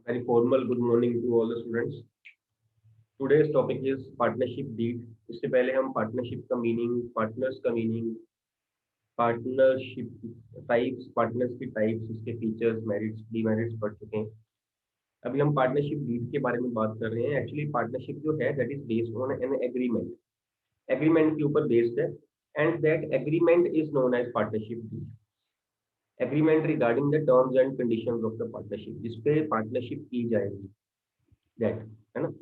Very formal good morning to all the students. Today's topic is partnership deed. इससे पहले हम partnership का meaning, partners का meaning, partnership types, partners की types, उसके फीचर्स, मेरिट्स, डीमेरिट्स पढ़ चुके हैं। अभी हम पार्टनरशिप डीड के बारे में बात कर रहे हैं। एक्चुअली पार्टनरशिप जो है that is based on an agreement. Agreement के ऊपर बेस्ड है and that agreement is known as partnership deed. Agreement regarding the terms and conditions of the partnership, जिसपे पार्टनरशिप की जाएगी, दैट है ना।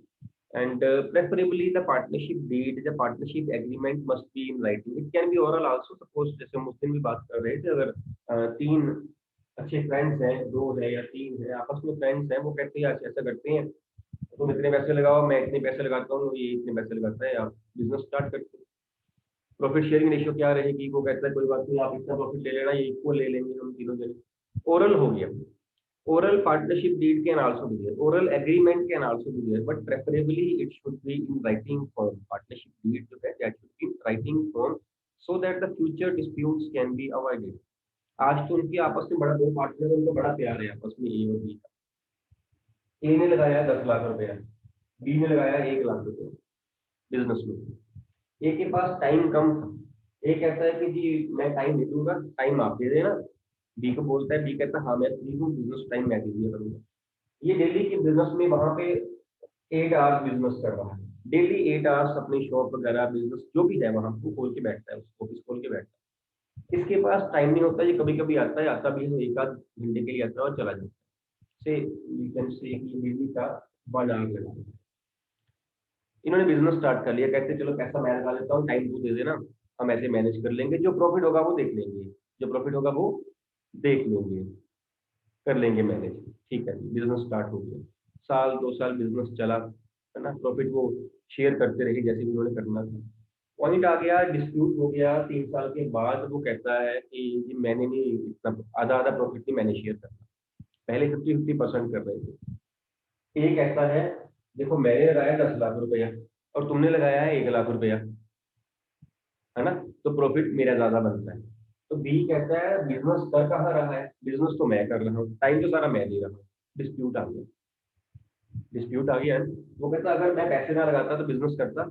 And preferably the partnership deed, the partnership agreement must be in writing. It can be oral also. Suppose जैसे हम उस दिन भी बात कर रहे थे, अगर तीन अच्छे फ्रेंड्स हैं, दो है या तीन है, आपस में फ्रेंड्स हैं, वो कहते हैं ऐसा ऐसा करते हैं, तुम इतने पैसे लगाओ, मैं इतने पैसे लगाता हूँ, ये इतने पैसे लगाता है, आप बिजनेस स्टार्ट करते हैं। प्रॉफिट शेयरिंग रेशियो क्या रहेगी, वो कहता है कोई बात नहीं, आप इतना प्रॉफिट ले लेना, ये इक्वल ले लेंगे हम तीनों जने। ओरल हो गया। Oral partnership deed can also be there. Oral agreement can also be there, but preferably it should be in writing form. Partnership deed जो है that should be in writing form so that the future disputes can be avoided. आज तो उनकी आपस में बड़ा, दो partner है, उनको बड़ा प्यार है आपस में, ए और बी का। ए ने लगाया 10 लाख रुपया, बी ने लगाया 1 लाख रुपया बिजनेस में। ए के पास टाइम कम था। ए कहता है कि जी मैं टाइम दे दूंगा, टाइम आप दे देना। बी को बोलता है, बी कहता है हाँ मैं फ्री हूँ, बिजनेस टाइम मैं दे दिया करूंगा। ये डेली के बिजनेस में वहां पे 8 आवर्स बिजनेस कर रहा है। डेली 8 आवर्स अपनी शॉप वगैरह बिजनेस जो भी है वहां को खोल के बैठता है, उसको ऑफिस खोल के बैठता है। इसके पास टाइम नहीं होता, ये कभी कभी आता है, आता भी है 1 आध घंटे के लिए आता है और चला जाता है। से वी कैन से कि डेली का 1 आवर लगा देता है। इन्होंने बिजनेस स्टार्ट कर लिया, कहते हैं चलो पैसा मैं लगा देता हूँ, टाइम तू दे देना, हम ऐसे मैनेज कर लेंगे, जो प्रॉफिट होगा वो देख लेंगे, जो प्रॉफिट होगा वो देख लेंगे, कर लेंगे मैनेज। ठीक है, बिजनेस स्टार्ट हो गया। साल 2 साल बिजनेस चला, है ना, प्रॉफिट वो शेयर करते रहे जैसे भी उन्होंने करना था। पॉइंट आ गया, डिस्प्यूट हो गया। 3 साल के बाद वो कहता है कि ये मैंने नहीं, इतना आधा आधा प्रॉफिट नहीं मैंने शेयर करना, पहले 50-50% कर रहे थे। ये कहता है देखो मैंने लगाया 10 लाख रुपया और तुमने लगाया है 1 लाख रुपया, है ना, तो प्रॉफिट मेरा ज्यादा बनता है। तो बी कहता है बिजनेस कर कहाँ रहा है, बिजनेस तो मैं कर रहा हूँ, टाइम तो सारा मैं दे रहा हूँ। डिस्प्यूट आ गया, डिस्प्यूट आ गया है। वो कहता अगर मैं पैसे ना लगाता तो बिजनेस करता।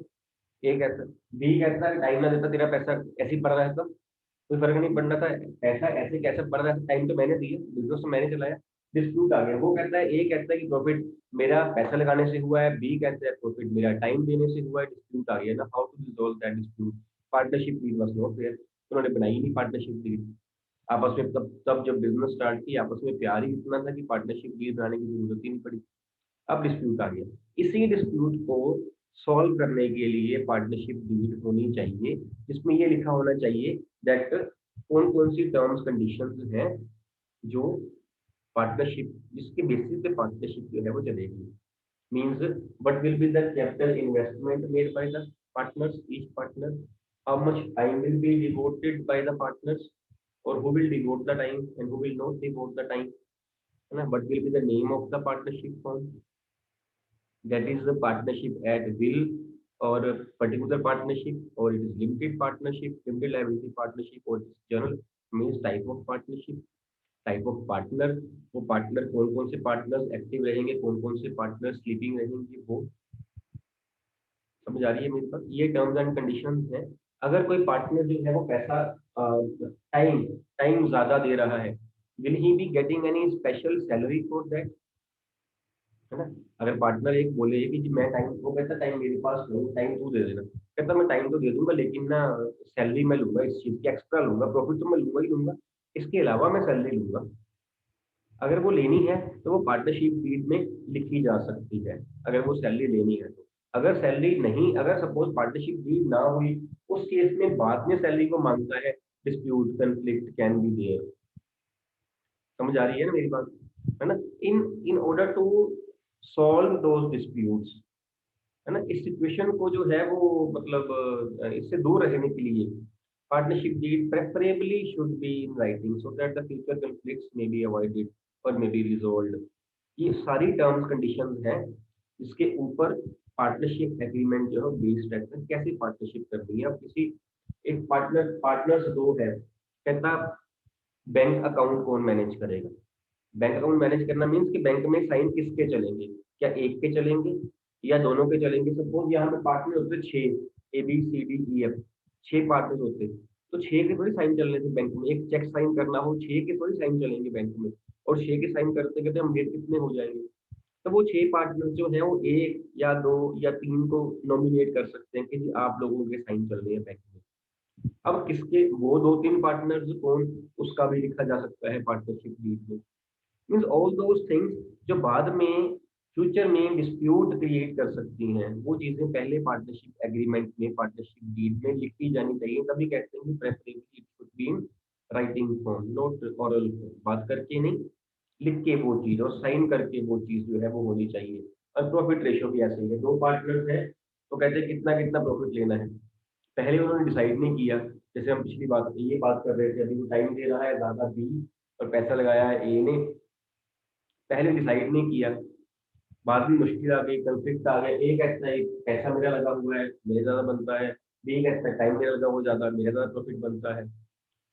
ए कहता, बी कहता है टाइम ना देता, तेरा पैसा ऐसे ही पड़ रहा था, कोई फर्क नहीं पड़ रहा था, पैसा ऐसे कैसे पड़ रहा था, टाइम तो मैंने दिया, बिजनेस तो मैंने चलाया। डिस्प्यूट आ गया। वो कहता है, ए कहता है कि प्रॉफिट मेरा पैसा लगाने से हुआ है, बी कहता है प्रॉफिट मेरा टाइम देने से हुआ है। डिस्प्यूट आ गया ना, how to resolve that dispute. Partnership deed was not there, उन्होंने बनाई नहीं पार्टनरशिप डीड आपस में। तब जब बिजनेस स्टार्ट की आपस में प्यार ही इतना था कि पार्टनरशिप डीड बनाने की जरूरत ही नहीं पड़ी। अब डिस्प्यूट आ गया। इसी डिस्प्यूट को सॉल्व करने के लिए पार्टनरशिप डीड होनी चाहिए, जिसमें ये लिखा होना चाहिए दैट कौन कौन सी टर्म्स कंडीशंस हैं जो पार्टनरशिप, जिसके बेसिस पे पार्टनरशिप जो है वो चलेगी। Means what will be the capital investment made by the partners, each partner, how much time will be devoted by the partners, or who will devote the time and who will not devote the time, है ना, what will be the name of the partnership firm, that is the partnership at will or a particular partnership, or it is limited partnership, limited liability partnership, or it is general, means type of partnership, type of partner, वो partner कौन कौन से partners active रहेंगे, कौन कौन से partner sleeping रहेंगे, वो समझ आ रही है मेरे पास। ये टर्म्स एंड कंडीशंस हैं। अगर कोई पार्टनर जो है वो पैसा टाइम टाइम ज्यादा दे रहा है, will he be getting any special salary for that, है ना। अगर पार्टनर एक बोले कि जी मैं टाइम, वो कहता टाइम मेरे पास नहीं, टाइम तू दे देना, कहता मैं टाइम तो दे दूंगा लेकिन ना सैलरी मैं लूंगा, इस चीज की एक्स्ट्रा लूंगा, प्रॉफिट तो मैं लूंगा ही लूंगा, इसके अलावा मैं सैलरी लूंगा। अगर वो लेनी है तो वो पार्टनरशिप डीड में लिखी जा सकती है, अगर वो सैलरी लेनी है तो। अगर सैलरी नहीं, अगर सपोज पार्टनरशिप डीड ना हुई, उस केस में बाद में सैलरी को मांगता है, dispute conflict can be there. समझ आ रही है ना मेरी बात, है ना। In in order to solve those disputes, है ना, इस सिचुएशन को जो है वो मतलब इससे दूर रहने के लिए partnership deed preferably should be in writing so that the future conflicts may be avoided और मे बी रिजॉल्व्ड। ये सारी टर्म्स कंडीशंस हैं जिसके ऊपर पार्टनरशिप एग्रीमेंट जो है बेस्ड रहता है। कैसे पार्टनरशिप करनी है, अब किसी एक पार्टनर्स दो है, कहता बैंक अकाउंट कौन मैनेज करेगा, बैंक अकाउंट मैनेज करना मीन्स कि बैंक में साइन किसके चलेंगे, क्या एक के चलेंगे या दोनों के चलेंगे। सपोज यहाँ पे पार्टनर होते 6, ABCDEF, 6 पार्टनर होते, तो 6 के थोड़ी साइन चलने थे बैंक में। एक चेक साइन करना हो, 6 के थोड़ी साइन चलेंगे बैंक में, और 6 के साइन करते करते हम डेट कितने हो जाएंगे। तो वो 6 पार्टनर जो है वो 1 या 2 या 3 को नॉमिनेट कर सकते हैं कि जी आप लोगों के साइन चल रहे हैं बैंक में। अब किसके वो 2-3 पार्टनर्स कौन, उसका भी लिखा जा सकता है पार्टनरशिप डीड में। मीन्स ऑल दोज थिंग्स जो बाद में फ्यूचर में डिस्प्यूट क्रिएट कर सकती हैं, वो चीजें पहले पार्टनरशिप एग्रीमेंट में, पार्टनरशिप डीड में लिखी जानी चाहिए। तभी कहते हैं कि preferably it should be in writing form, not oral form. बात करके नहीं, लिख के वो चीज और साइन करके वो चीज जो है वो होनी चाहिए। और प्रॉफिट रेशियो भी ऐसे ही है, 2 पार्टनर्स है तो कहते हैं कितना कितना प्रॉफिट लेना है, पहले उन्होंने डिसाइड नहीं किया। जैसे हम पिछली बात ये बात कर रहे थे, अभी वो टाइम दे रहा है ज्यादा बी और पैसा लगाया है ए ने, पहले डिसाइड नहीं किया, बाद में मुश्किल आ गई, कंफ्लिक्ट आ गया। ए कहता है पैसा मेरा लगा हुआ है, मेरे ज्यादा बनता है, बी कहता है टाइम मेरा लगा हुआ ज्यादा, मेरा ज्यादा प्रॉफिट बनता है।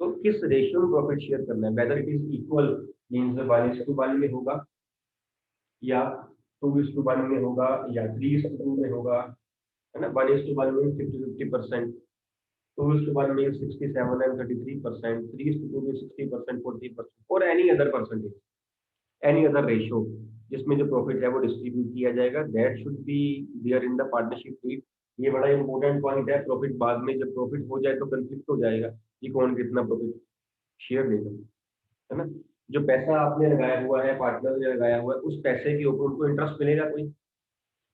तो किस रेशियो में प्रॉफिट शेयर करना है, whether it is equal means 1:1 में होगा, या 2:1 में होगा, या 3:2 में होगा, है ना। 1:1 में 50-50%, 2:1 में 67 and 33%, 3:2 में 60%, 40%, और any other percentage, any other ratio जिसमें जो प्रॉफिट है वो डिस्ट्रीब्यूट किया जाएगा, that should be there in the partnership deed. ये बड़ा इंपॉर्टेंट पॉइंट है। प्रॉफिट बाद में जब प्रॉफिट हो जाए तो कंफ्लिक्ट हो जाएगा कि कौन कितना प्रॉफिट शेयर देगा, है ना। जो पैसा आपने लगाया हुआ है, पार्टनर ने लगाया हुआ है, उस पैसे के ऊपर उनको इंटरेस्ट मिलेगा कोई,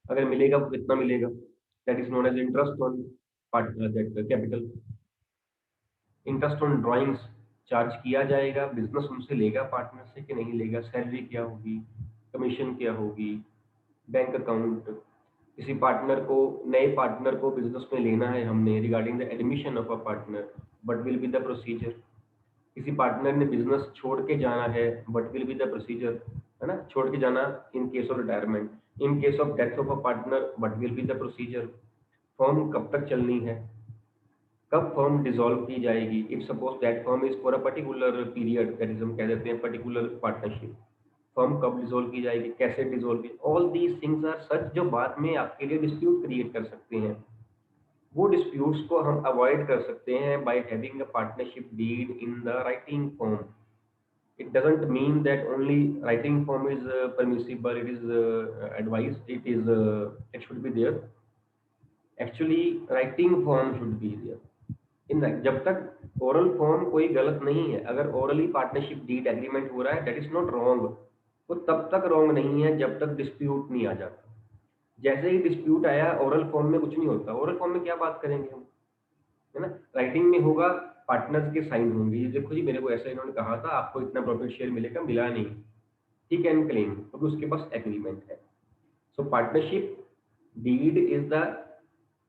अगर मिलेगा तो कितना मिलेगा, that is known as interest on partner that capital. Interest on drawings charge किया जाएगा, बिजनेस उनसे लेगा पार्टनर से कि नहीं लेगा, सैलरी क्या होगी, कमीशन क्या होगी, बैंक अकाउंट। किसी पार्टनर को, नए पार्टनर को बिजनेस में लेना है हमने, regarding the admission of a partner, but will be the procedure. किसी पार्टनर ने बिजनेस छोड़ के जाना है, but will be the procedure, है ना, छोड़ के जाना in case of retirement, in case of death of a partner, but will be the procedure. Firm कब तक चलनी है, कब फर्म डिसॉल्व की जाएगी, if suppose that firm is for a particular period, that is हम कह देते हैं पर्टिकुलर पार्टनरशिप। फर्म कब डिसॉल्व की जाएगी, कैसे डिसॉल्व की, all these things are such जो बाद में आपके लिए डिस्प्यूट क्रिएट कर सकते हैं। वो डिस्प्यूट्स को हम अवॉइड कर सकते हैं by having a partnership deed in the writing form. It doesn't mean that only writing form is permissible, it is advised, it should be there, actually writing form should be there इन। जब तक oral form कोई गलत नहीं है, अगर orally partnership deed agreement हो रहा है, दैट इज नॉट रॉन्ग। वो तब तक रॉन्ग नहीं है जब तक डिस्प्यूट नहीं आ जाता। जैसे ही डिस्प्यूट आया, ओरल फॉर्म में कुछ नहीं होता। ओरल फॉर्म में क्या बात करेंगे हम, है ना। राइटिंग में होगा, पार्टनर्स के साइन होंगे, ये देखो जी मेरे को ऐसा इन्होंने कहा था, आपको इतना प्रॉफिट शेयर मिलेगा, मिला नहीं, ही कैन क्लेम क्योंकि उसके पास एग्रीमेंट है। So partnership deed is the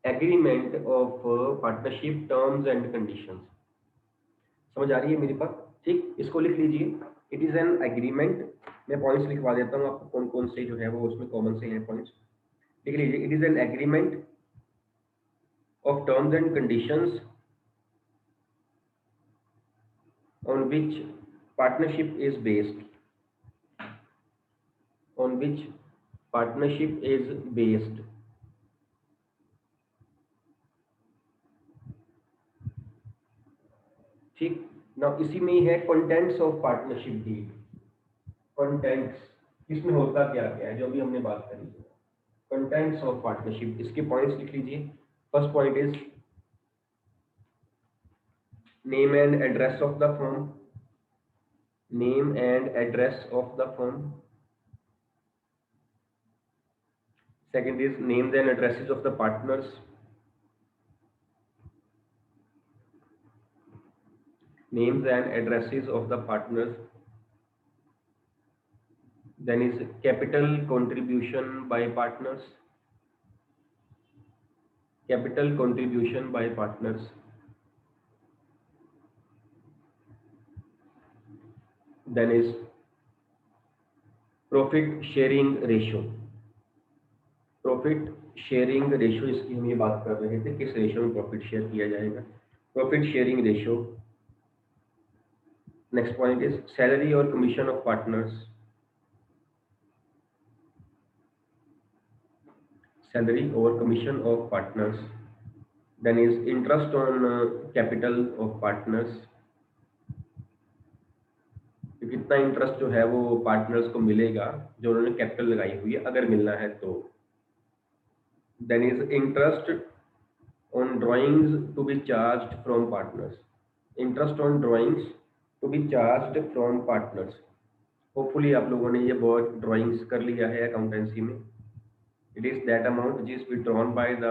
agreement of partnership terms and conditions. समझ आ रही है मेरी बात, ठीक। इसको लिख लीजिए, इट इज एन एग्रीमेंट। मैं पॉइंट्स लिखवा देता हूँ आपको, कौन कौन से जो है वो उसमें कॉमन से हैं पॉइंट्स, लिख लीजिए। It is an agreement of terms and conditions on which partnership is based, on which partnership is based। ठीक ना, इसी में ही है contents of partnership deed. Contents इसमें होता क्या क्या है जो अभी हमने बात करी है, कंटेंट्स ऑफ पार्टनरशिप, इसके पॉइंट्स लिख लीजिए। First point is name and address of the firm, name and address of the firm. Second is names and addresses of the partners, names and addresses of the partners। Then is capital contribution by partners, capital contribution by partners। Then is profit sharing ratio, profit sharing ratio, इसकी हम ये बात कर रहे थे, किस ratio में profit share किया जाएगा। Profit sharing ratio Next point is salary or commission of partners. Salary or commission of partners. Then is interest on capital of partners. कि कितना इंटरेस्ट जो है वो पार्टनर्स को मिलेगा जो उन्होंने कैपिटल लगाई हुई है, अगर मिलना है तो. Then is interest on drawings to be charged from partners. Interest on drawings to be charged from partners. Hopefully आप लोगों ने ये वर्ड ड्राइंग्स कर लिया है अकाउंटेंसी में. It is that amount which is withdrawn by the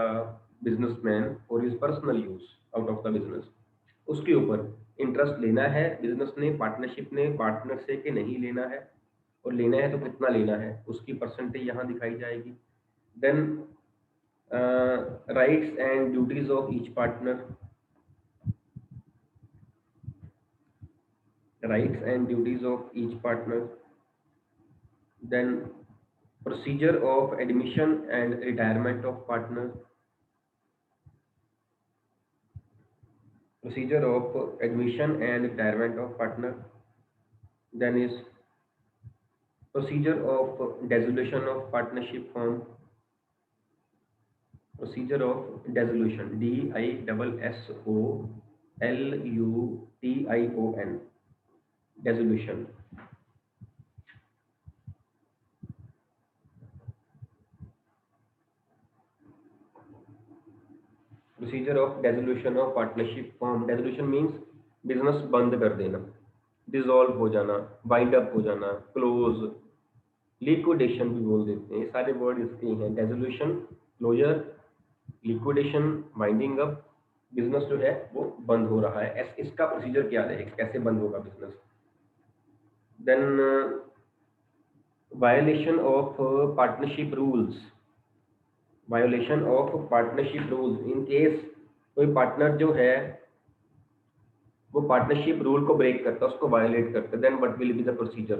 businessman for his personal use out of the business. उसके ऊपर इंटरेस्ट लेना है बिजनेस ने, पार्टनरशिप ने, पार्टनर से कि नहीं लेना है, और लेना है तो कितना लेना है, उसकी परसेंटेज यहाँ दिखाई जाएगी. Then rights and duties of each partner. Rights and duties of each partner. Then procedure of admission and retirement of partner. Procedure of admission and retirement of partner. Then is procedure of dissolution of partnership firm. Procedure of dissolution. DISSOLUTION. Dissolution. Procedure of dissolution of partnership firm. Dissolution means business बंद कर देना, dissolve हो जाना, wind up हो जाना, close, liquidation भी बोल देते हैं. ये सारे वर्ड इसके ही हैं. Dissolution, closure, liquidation, winding up. Business जो है वो बंद हो रहा है, इसका प्रोसीजर क्या रहेगा, कैसे बंद होगा business. Then violation of partnership rules. Violation of partnership rules. In case कोई पार्टनर जो है वो पार्टनरशिप रूल को ब्रेक करता है, उसको वायोलेट करता है, then what will be the procedure.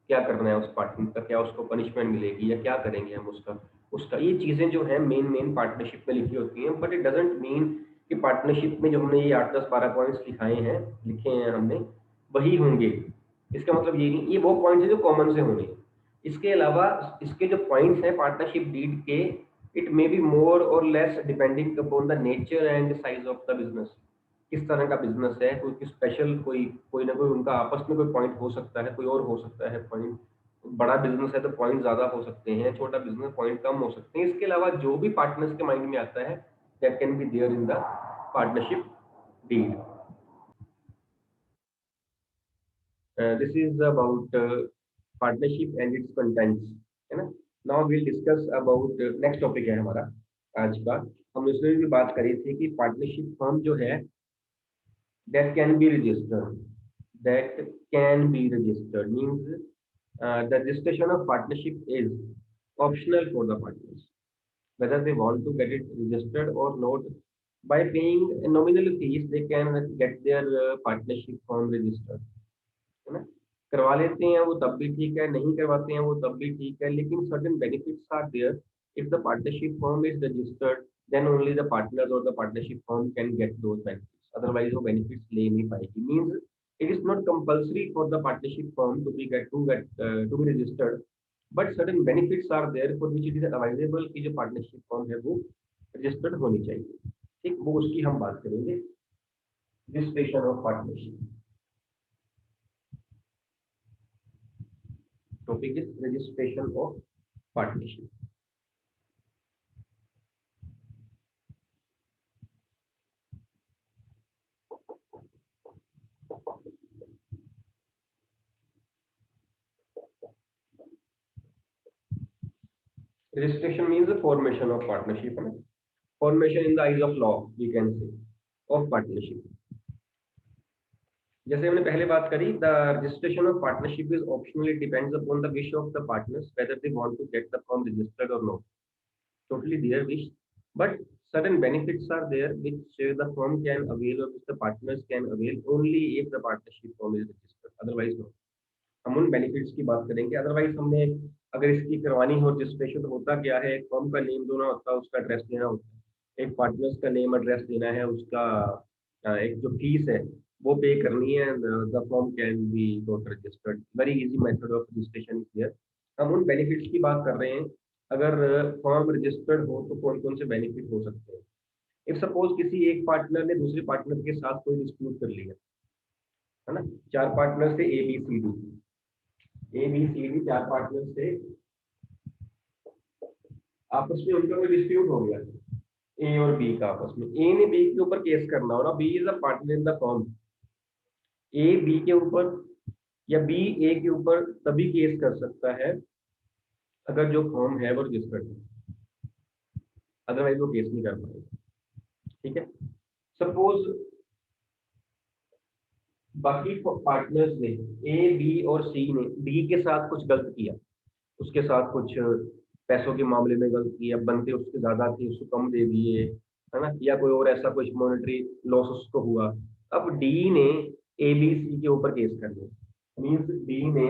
क्या करना है उस पार्टनर का, क्या उसको पनिशमेंट मिलेगी या क्या करेंगे हम उसका उसका ये चीज़ें जो है मेन पार्टनरशिप में लिखी होती हैं. बट इट डजेंट मीन कि पार्टनरशिप में जो हमने ये 8 10 12 पॉइंट्स लिखे हैं हमने वही होंगे. इसका मतलब ये नहीं, ये वो पॉइंट्स हैं जो कॉमन से होंगे. इसके अलावा इसके जो पॉइंट्स हैं पार्टनरशिप डीड के, इट मे बी मोर और less depending upon the nature and size of the business. किस तरह का बिजनेस है, कोई स्पेशल कोई कोई ना कोई उनका आपस में कोई पॉइंट हो सकता है, कोई और हो सकता है पॉइंट. बड़ा बिजनेस है तो पॉइंट ज्यादा हो सकते हैं, छोटा बिजनेस पॉइंट कम हो सकते हैं. इसके अलावा जो भी पार्टनर्स के माइंड में आता है that can be there in the partnership deed. This is about partnership and its contents, है ना. Now will discuss about next topic है हमारा आज का. हम उसमें भी बात करी थी कि पार्टनरशिप फर्म जो है that can be registered. That can be registered means the registration of partnership is optional for the partners, whether they want to get it registered or not. By paying nominal fees they can get their partnership form registered, है ना. करवा लेते हैं वो तब भी ठीक है, नहीं करवाते हैं वो तब भी ठीक है, लेकिन certain benefits are there. If the partnership form is registered, then only the partners or the partnership firm can get those benefits. Otherwise वो benefits ले नहीं पाएगी. Means it is not compulsory for the partnership firm to be registered, but certain benefits are there for which it is advisable कि जो partnership firm है वो registered होनी चाहिए. ठीक, वो उसकी हम बात करेंगे. Registration of partnership. Topic is registration of partnership. Registration means the formation of partnership, है ना. Formation in the eyes of law we can say of partnership. जैसे हमने पहले बात करी, the registration of partnership is optional. It depends upon the wish of the partners whether they want to get the firm registered or not. Totally their wish, but certain benefits are there which the firm can avail or which the partners can avail only if the partnership firm is registered, otherwise no. हम उन benefits की बात करेंगे. Otherwise हमने अगर इसकी करवानी हो रजिस्ट्रेशन, होता क्या है, एक फर्म का नेम देना होता है, उसका एड्रेस देना होता है, एक पार्टनर्स का नेम एड्रेस देना है, उसका एक जो फीस है वो पे करनी है, the form can be not registered. Very easy method of registration is here. हम उन बेनिफिट्स की बात कर रहे हैं। अगर फॉर्म रजिस्टर्ड हो तो कौन कौन से बेनिफिट हो सकते हैं। इफ सपोज किसी एक पार्टनर ने दूसरे पार्टनर के साथ कोई डिस्प्यूट कर लिया, है ना, चार पार्टनर से ए बी सी डी चार पार्टनर से आपस में उनका कोई डिस्प्यूट हो गया, ए और बी का आपस में, ए ने बी के ऊपर केस करना हो ना, B is a partner in the form, A B के ऊपर या बी ए के ऊपर तभी केस कर सकता है अगर जो फॉर्म है वो रजिस्टर्ड है, अदरवाइज वो केस नहीं कर पाएगा। ठीक है। सपोज बाकी पार्टनर्स ने, ए बी और सी ने डी के साथ कुछ गलत किया, उसके साथ कुछ पैसों के मामले में गलत किया, बनते उसके ज्यादा थे उसको कम दे दिए, है ना, या कोई और ऐसा कुछ मॉनेटरी लॉस उसको हुआ। अब डी ने ए बी सी के ऊपर केस करना, मीन्स डी ने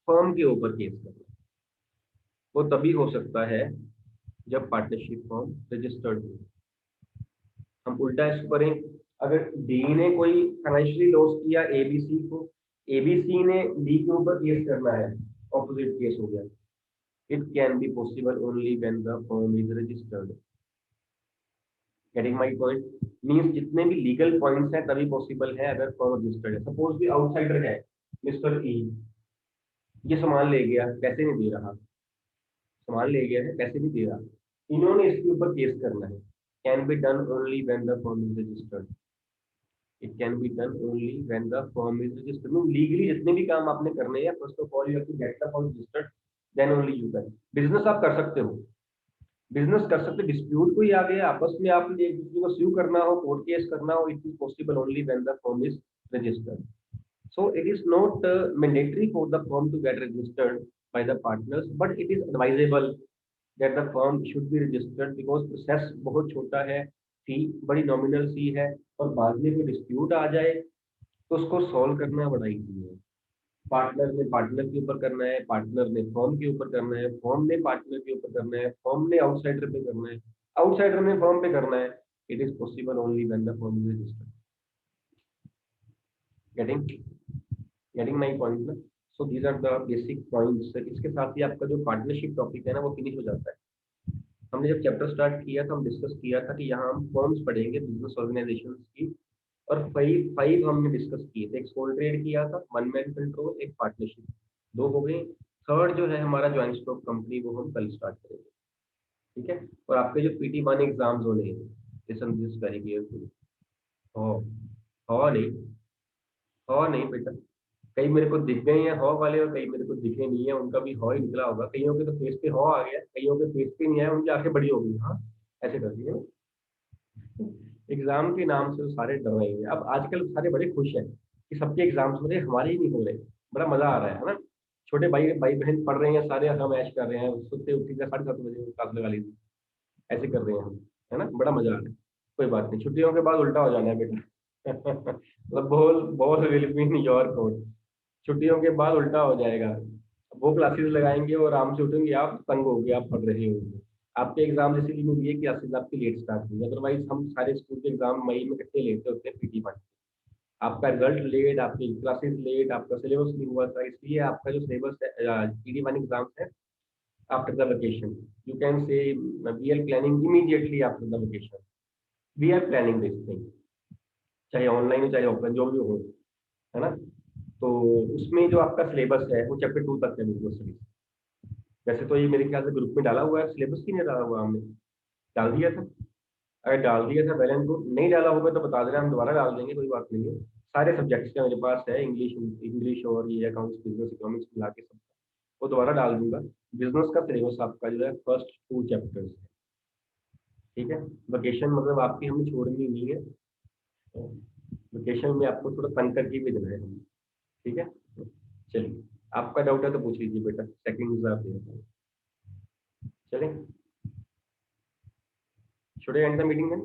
फर्म के ऊपर केस करना, वो तभी हो सकता है जब पार्टनरशिप फॉर्म रजिस्टर्ड हो। हम उल्टा इसको करें, अगर डी ने कोई फाइनेंशियली लॉस किया एबीसी को, एबीसी ने डी के ऊपर केस करना है, ऑपोजिट केस हो गया, it can be possible only when the firm is registered. Getting my point. Means जितने भी लीगल पॉइंट्स हैं तभी पॉसिबल है अगर फर्म रजिस्टर्ड है। सपोज भी आउटसाइडर है, मिस्टर ई, ये सामान ले गया, पैसे नहीं दे रहा, सामान ले गया है पैसे नहीं दे रहा, इन्होंने इसके ऊपर केस करना है। Can be done only when the firm is registered. It can be done only when the firm is registered. Mean legally जितने भी काम आपने करने हैं, first of all you have to get the firm registered, then only you can. Business आप कर सकते हो, बिजनेस कर सकते, डिस्प्यूट कोई आ गया आपस में, आपने एक दूसरे को स्यू करना हो, कोर्ट केस करना हो, it is possible only when the firm is registered. So it is not mandatory for the firm to get registered by the partners, but it is advisable that the firm should be registered because process बहुत छोटा है, फी बड़ी nominal fee है, और बाद में कोई dispute आ जाए तो उसको सॉल्व करना बड़ा इजी है। पार्टनर ने पार्टनर के ऊपर करना है, पार्टनर ने फर्म के ऊपर करना है, फर्म ने पार्टनर के ऊपर करना है, फर्म ने आउटसाइडर पे करना है, आउटसाइडर ने फर्म पे करना है। It is possible only when the firm is registered. Getting getting my point ना। So these are the basic points. इसके साथ ही आपका जो पार्टनरशिप टॉपिक है ना वो फिनिश हो जाता है। हमने जब चैप्टर स्टार्ट किया था हम डिस्कस किया था कि यहाँ हम फॉर्म्स पढ़ेंगे बिजनेस ऑर्गेनाइजेशन की, और फाइव फाइव हमने डिस्कस किए थे। एक सोल ट्रेड किया था, वन मैन कंट्रोल, एक पार्टनरशिप, दो हो गए। थर्ड जो है हमारा ज्वाइंट स्टॉक कंपनी, वो हम कल स्टार्ट करेंगे। ठीक है। और आपके जो PT1 एग्जाम्स होने हैं, लिसन दिस वेरी केयरफुली। हो हो नहीं, हो नहीं बेटा, कई मेरे को दिख गए हैं हॉ वाले, और कई मेरे को दिखे नहीं है, उनका भी हॉ ही निकला होगा। कईयों के तो फेस पे हॉ आ गया, कईयों के फेस पे नहीं आया, उनकी आंखें बड़ी हो गई। हाँ, ऐसे कर दिए। एग्जाम के नाम से तो सारे डर रहे हैं। अब आजकल सारे बड़े खुश हैं कि सबके एग्जाम्स हो रहे, हमारे ही नहीं हो रहे। बड़ा मजा आ रहा है ना। छोटे भाई भाई बहन पढ़ रहे हैं, सारे हम ऐश कर रहे हैं, सुबह उठी का 7:30 बजे क्लास लगा ली थी, ऐसे कर रहे हैं हम, है ना, बड़ा मजा आ रहा है। कोई बात नहीं, छुट्टियों के बाद उल्टा हो जाना है बेटा। मतलब ball ball will be in your court. छुट्टियों के बाद उल्टा हो जाएगा। वो क्लासेस लगाएंगे और आराम से उठेंगे, आप तंग हो गए, आप पढ़ रहे होंगे। आपके एग्जाम इसीलिए नहीं दिए क्लासेस आपकी लेट स्टार्ट हुई, अदरवाइज हम सारे स्कूल के एग्जाम मई में कितने लेट होते हैं PT1। आपका रिजल्ट लेट, आपकी क्लासेस लेट, आपका सिलेबस नहीं हुआ था, इसलिए आपका जो सिलेबस है PT1 एग्जाम है after the vacation, you can say we are planning immediately after the vacation, we are planning this thing, चाहे ऑनलाइन हो चाहे ऑफलाइन जो भी हो, है ना। तो उसमें जो आपका सिलेबस है वो चैप्टर 2 तक है बिजनेस स्टडीज। वैसे तो ये मेरे ख्याल से ग्रुप में डाला हुआ है, सिलेबस की नहीं डाला हुआ हमने, डाल दिया था। अगर डाल दिया था वेल एंड गुड, नहीं डाला होगा तो बता देना, हम दोबारा डाल देंगे, कोई बात नहीं है। सारे सब्जेक्ट्स का मेरे पास है, इंग्लिश इंग्लिश और ये अकाउंट्स बिजनेस इकोनॉमिक्स मिला के सब, वो दोबारा डाल दूंगा। बिजनेस का सिलेबस आपका जो है फर्स्ट 2 चैप्टर्स है। ठीक है। वेकेशन मतलब आपकी हमें छोड़नी नहीं है, वेकेशन में आपको थोड़ा तंग करके भी देना है हमें। ठीक है। चलिए, आपका डाउट है तो पूछ लीजिए बेटा, सेकंड आप दे देता हूँ। चलें, should I end the meeting then?